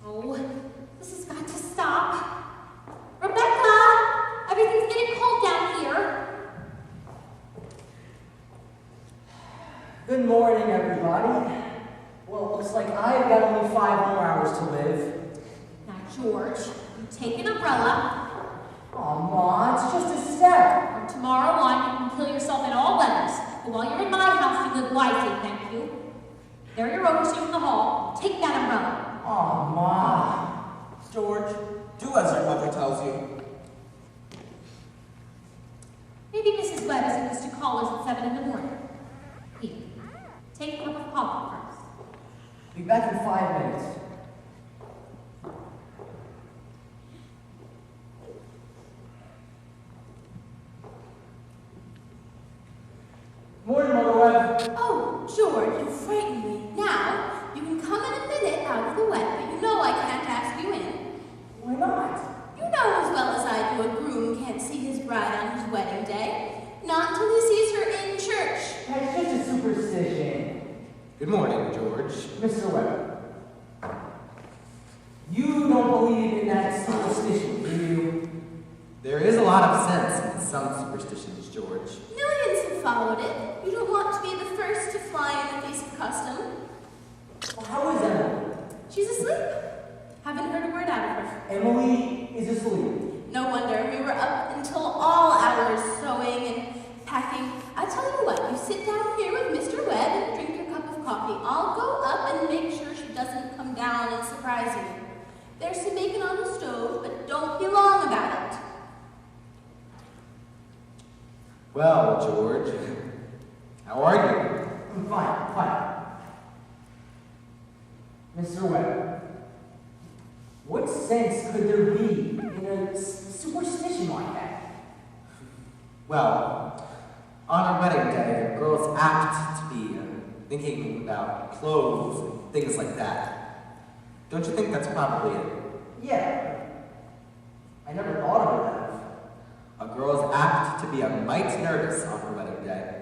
Oh, this has got to stop. Rebecca! Everything's getting cold down here. Good morning, everybody. Well, it looks like I've got only 5 more hours to live. Now, George, you take an umbrella. Aw, Ma, it's just a step. From tomorrow on, you can kill yourself in all weathers. But while you're in my house, you live wisely, thank you. There are your overshoes in the hall. Take that umbrella. Aw, Ma. George, do as your mother tells you. Maybe Mrs. Webb isn't used to callers at 7 in the morning. Here, take a cup of coffee first. Be back in 5 minutes. Morning, Mother Webb. Oh, George, you frighten me. Now, you can come in a minute out of the wet, but you know I can't ask you in. Why not? You know as well as I do a groom can't see his bride on his wedding day. Not until he sees her in church. That's just a superstition. Good morning, George. Mr. Webb. You don't believe in that superstition, do you? There is a lot of sense in some superstitions, George. Millions have followed it. You don't want to be the first to fly in the face of custom. Well, how is Emily? She's asleep. Haven't heard a word out of her. Emily is asleep. No wonder. We were up until all hours sewing and packing. I tell you what, you sit down here with Mr. Webb and drink your cup of coffee. I'll go up and make sure she doesn't come down and surprise you. There's some bacon on the stove, but don't be long about it. Well, George, how are you? I'm fine. Mr. Webb, what sense could there be in a superstition like that? Well, on our wedding day, girls apt to be thinking about clothes and things like that. Don't you think that's probably it? Yeah. I never thought of it that way. A girl's apt to be a mite nervous on her wedding day.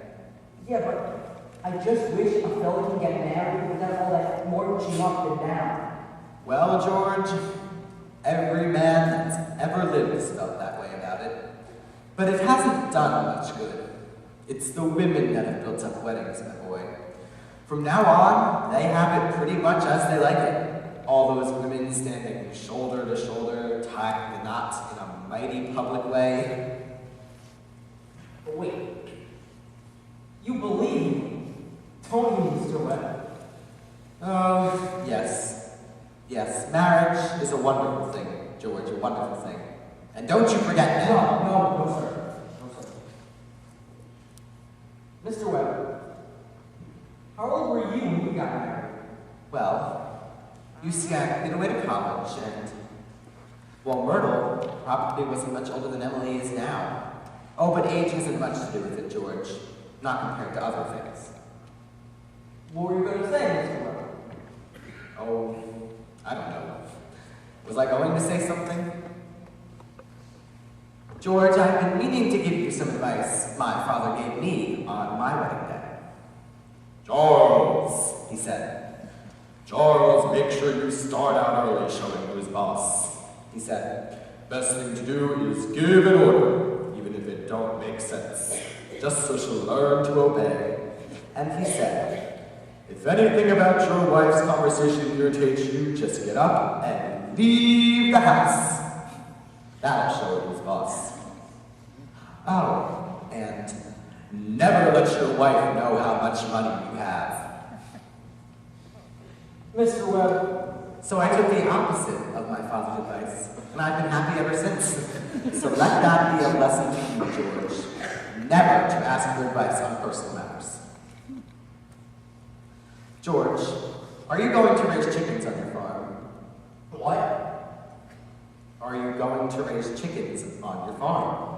Yeah, but I just wish a fella can get married without all that marching up and down. Well, George, every man that's ever lived has felt that way about it. But it hasn't done much good. It's the women that have built up weddings, my boy. From now on, they have it pretty much as they like it. All those women standing shoulder to shoulder, tying the knots in a mighty public way. But wait, you believe Tony, Mr. Webb? Oh, yes. Yes, marriage is a wonderful thing, George, a wonderful thing. And don't you forget that. No, sir. Mr. Webb, how old were you when you got married? Well, you see, I've been away to college, and, well, Myrtle probably wasn't much older than Emily is now. Oh, but age hasn't much to do with it, George. Not compared to other things. What were you going to say, Mr. Webb? Oh, I don't know. Was I going to say something? George, I've been meaning to give you some advice my father gave me on my wedding day. Charles, He said. Charles, make sure you start out early showing who's boss. He said. Best thing to do is give an order, even if it don't make sense, just so she'll learn to obey. And he said. If anything about your wife's conversation irritates you, just get up and leave the house. That'll show who's boss. Oh, and Never let your wife know how much money you have. Mr. Webb, so I took the opposite of my father's advice, and I've been happy ever since. So let that be a lesson to you, George. Never to ask for advice on personal matters. George, are you going to raise chickens on your farm? what? Are you going to raise chickens on your farm?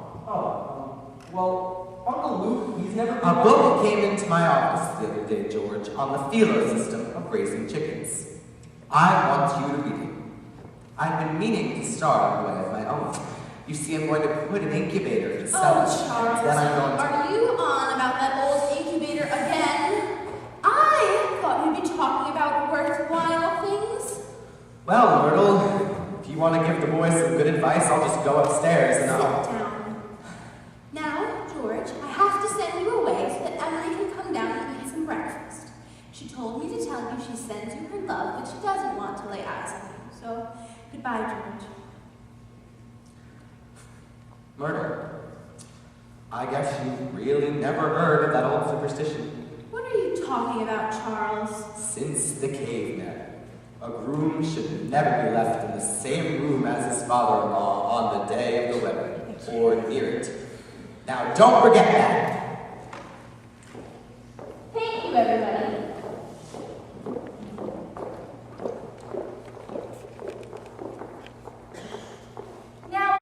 Well, Uncle Luke, he's never been... A book came into my office the other day, George, on the feeler system of raising chickens. I want you to read it. I've been meaning to start on a way of my own. You see, I'm going to put an incubator to sell it. Charles, Then I'm going to... are you on about that old incubator again? I thought you'd be talking about worthwhile things. Well, Myrtle, if you want to give the boys some good advice, I'll just go upstairs and I'll... Sit down. Now, George, I have to send you away so that Emily can come down and eat some breakfast. She told me to tell you she sends you her love, but she doesn't want to lay eyes on you. So, goodbye, George. Myrtle, I guess you really never heard of that old superstition. What are you talking about, Charles? Since the caveman, a groom should never be left in the same room as his father-in-law on the day of the wedding, or near it. Now, don't forget that!